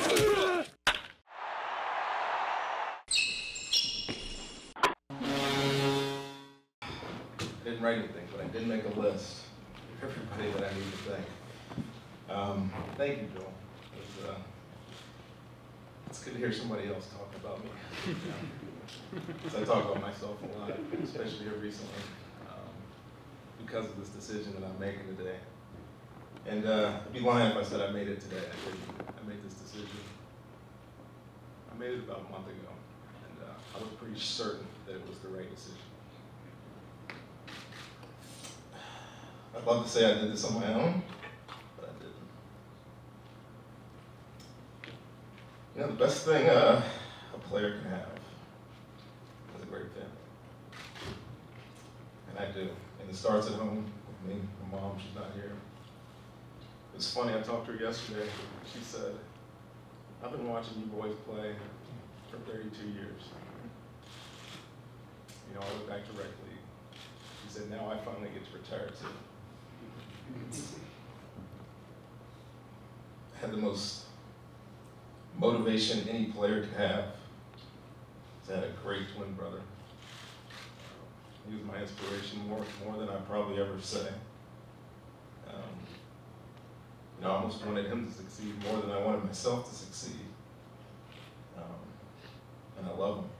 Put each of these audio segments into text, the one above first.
I didn't write anything, but I did make a list of everybody that I need to thank. Thank you, Joel. It's good to hear somebody else talk about me. So I talk about myself a lot, especially here recently, because of this decision that I'm making today. And I'd be lying if I said I made it today. I didn't. I made this decision. I made it about a month ago, and I was pretty certain that it was the right decision. I'd love to say I did this on my own, but I didn't. You know, the best thing a player can have is a great family. And I do. And it starts at home with me. My mom, she's not here. It's funny, I talked to her yesterday. She said, I've been watching you boys play for 32 years. You know, I went back to rec league. She said, now I finally get to retire too. I had the most motivation any player could have. I had a great twin brother. He was my inspiration more than I probably ever say. You know, I almost wanted him to succeed more than I wanted myself to succeed. And I love him.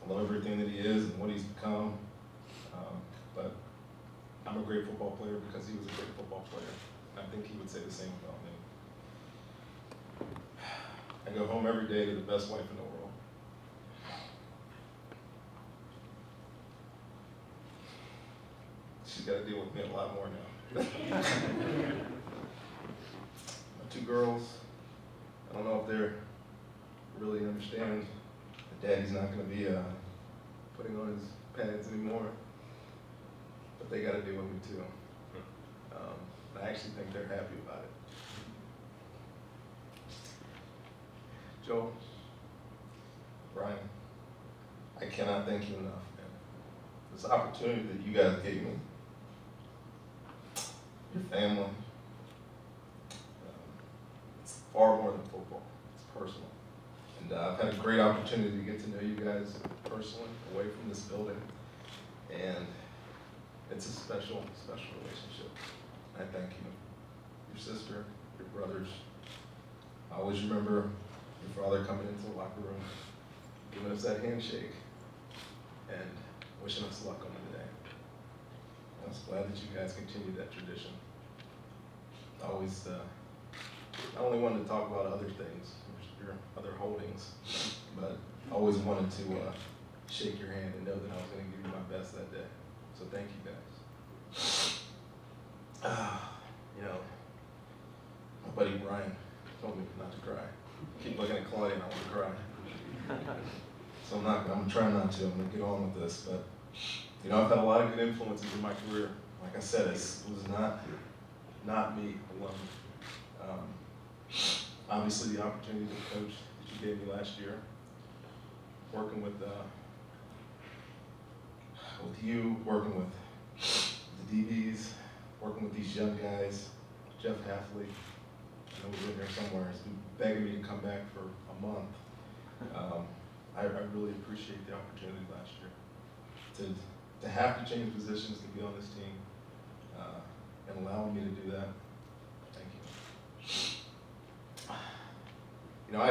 I love everything that he is and what he's become. But I'm a great football player because he was a great football player. And I think he would say the same about me. I go home every day to the best wife in the world. She's got to deal with me a lot more now. My two girls, I don't know if they're really understand that Daddy's not going to be putting on his pads anymore. But they got to deal with me too. I actually think they're happy about it. Joe, Brian, I cannot thank you enough, man. This opportunity that you guys gave me, your family, it's far more than football. It's personal. And I've had a great opportunity to get to know you guys personally, away from this building. And it's a special, special relationship. I thank you. Your sister, your brothers. I always remember your father coming into the locker room, giving us that handshake, and wishing us luck on the day. I was glad that you guys continued that tradition. I always, I only wanted to talk about other things, your other holdings, but I always wanted to shake your hand and know that I was going to give you my best that day. So thank you guys. You know, my buddy Brian told me not to cry. I keep looking at Claudia and I want to cry. So I'm going to try not to. I'm going to get on with this. But, you know, I've had a lot of good influences in my career. Like I said, it was not me alone. Obviously, the opportunity to coach that you gave me last year, working with you, working with the DBs, working with these young guys, Jeff Halfley, I know he's in here somewhere, he's been begging me to come back for a month. I really appreciate the opportunity last year to have to change positions to be on this team and allowing me to do that. Thank you. You know,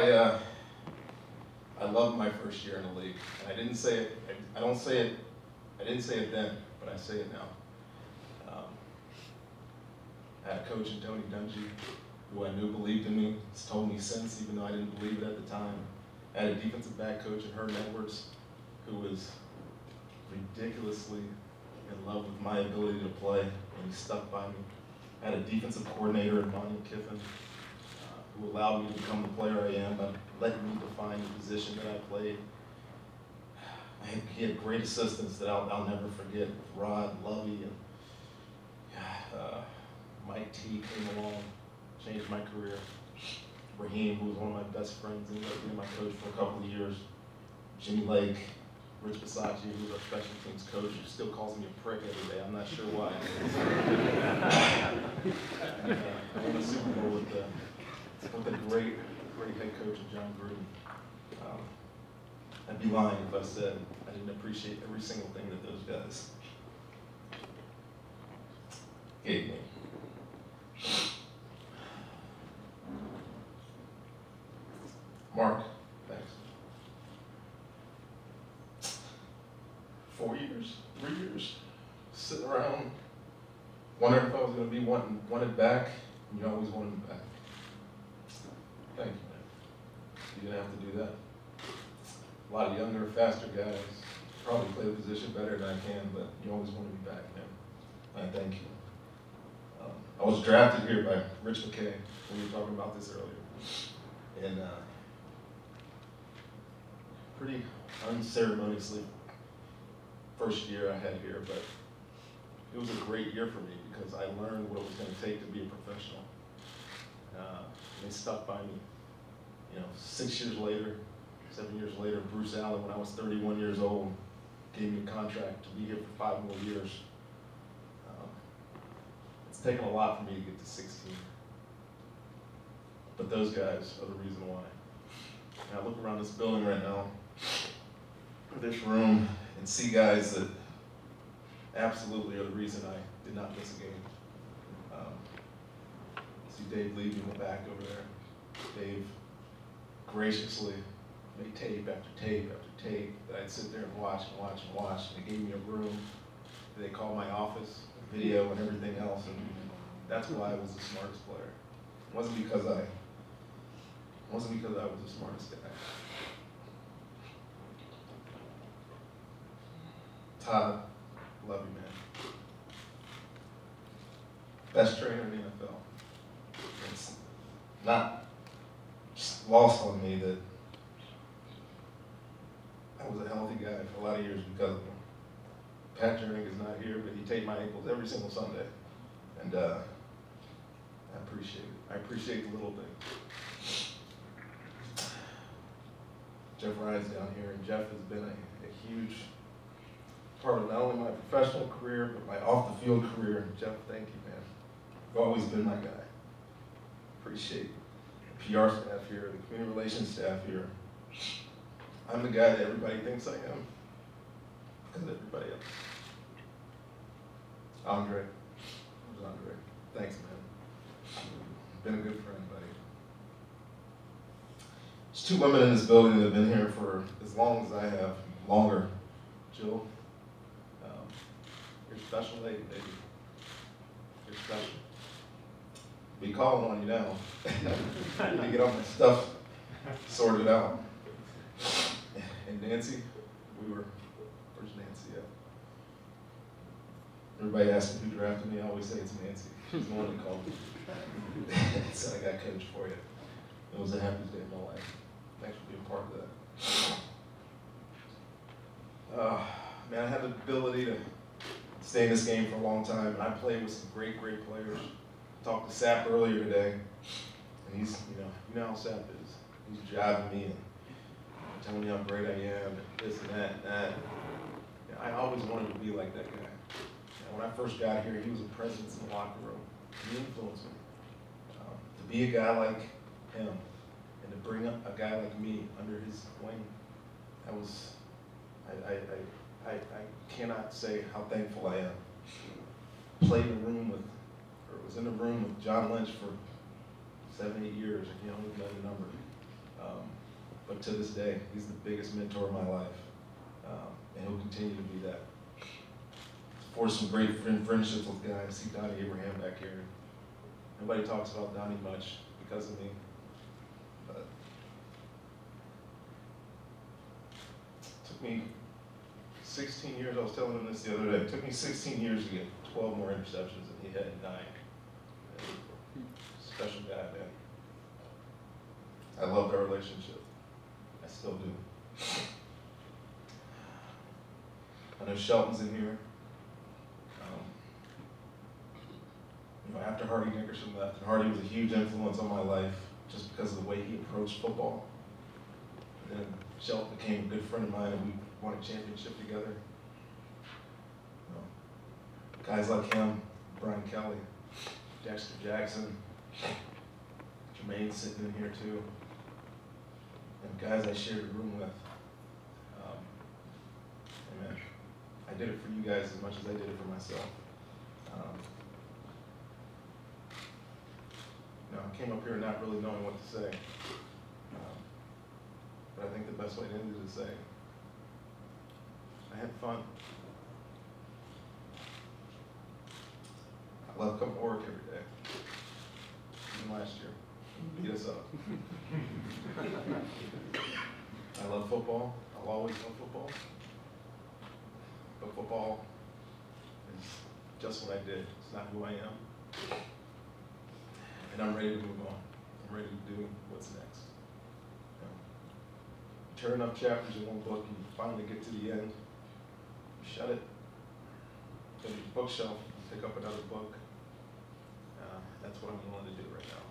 I loved my first year in the league, and I didn't say it. I didn't say it then, but I say it now. I had a coach in Tony Dungy, who I knew believed in me. He's told me since, even though I didn't believe it at the time. I had a defensive back coach in Herb Edwards, who was ridiculously in love with my ability to play, and he stuck by me. I had a defensive coordinator in Bonnie Kiffin, who allowed me to become the player I am by letting me define the position that I played. He had great assistants that I'll never forget, Rod, Lovey, and Mike T came along, changed my career. Raheem, who was one of my best friends, ended up being my coach for a couple of years. Jimmy Lake, Rich Bisacci, who was our special teams coach, who still calls me a prick every day. I'm not sure why. I won a Super Bowl with a great head coach of John Gruden. I'd be lying if I said I didn't appreciate every single thing that those guys gave me. Mark, thanks. 4 years, 3 years, sitting around, wondering if I was going to be wanted back, and you always wanted me back. Thank you, man. You didn't have to do that. A lot of younger, faster guys probably play the position better than I can, but you always wanted me back, man. I thank you. I was drafted here by Rich McKay. We were talking about this earlier. And pretty unceremoniously, first year I had here, but it was a great year for me because I learned what it was going to take to be a professional. They stuck by me. You know, 6 years later, 7 years later, Bruce Allen, when I was 31 years old, gave me a contract to be here for 5 more years. It's taken a lot for me to get to 16. But those guys are the reason why. And I look around this building right now, this room, and see guys that absolutely are the reason I did not miss a game. See Dave Levy in the back over there. Dave graciously made tape after tape after tape that I'd sit there and watch and watch and watch. And they gave me a room that they called my office, video and everything else. And that's why I was the smartest player. It wasn't because I was the smartest guy. Todd, love you, man. Best trainer in the NFL. It's not just lost on me that I was a healthy guy for a lot of years because of him. Pat Jernigan is not here, but he taped my ankles every single Sunday. And I appreciate it. I appreciate the little things. Jeff Ryan's down here, and Jeff has been a huge part of not only my professional career, but my off-the-field career. Jeff, thank you, man. You've always been my guy. Appreciate the PR staff here, the community relations staff here. I'm the guy that everybody thinks I am, because of everybody else. Andre, where's Andre? Thanks, man. Been a good friend, buddy. There's 2 women in this building that have been here for as long as I have, longer. Jill, you're special lady, baby. You're special. Be calling on you now. I need to get all my stuff sorted out. And Nancy, where's Nancy at? Everybody asks me who drafted me, I always say it's Nancy. She's the one that called me. So I got coach for you. It was the happiest day of my life. Thanks for being part of that. Man, I had the ability to stay in this game for a long time, and I played with some great, great players. I talked to Sapp earlier today, and he's, you know how Sapp is. He's jiving me and telling me how great I am, and this and that and that. I always wanted to be like that guy. And when I first got here, he was a presence in the locker room. He influenced me. To be a guy like him, and to bring up a guy like me under his wing, I cannot say how thankful I am. Played in a room with, or was in a room with John Lynch for 7, 8 years. I can't even know the number. But to this day, he's the biggest mentor of my life, and he'll continue to be that. Forged some great friendships with guys. See Donnie Abraham back here. Nobody talks about Donnie much because of me, but it took me 16 years. I was telling him this the other day. It took me 16 years to get 12 more interceptions than he had in 9. Special guy, man. I loved our relationship. I still do. I know Shelton's in here. After Hardy Nickerson left, and Hardy was a huge influence on my life just because of the way he approached football. And then Shelton became a good friend of mine, and we won a championship together. Guys like him, Brian Kelly, Dexter Jackson, Jermaine's sitting in here too. guys I shared a room with. Amen. I did it for you guys as much as I did it for myself. I came up here not really knowing what to say. But I think the best way to end it is to say, I had fun. I love coming to work every day. Even last year. Beat us up. I love football. I'll always love football. But football is just what I did. It's not who I am. And I'm ready to move on. I'm ready to do what's next. You turn up chapters in one book and you finally get to the end. You shut it. Go to your bookshelf, pick up another book. That's what I'm willing to do right now.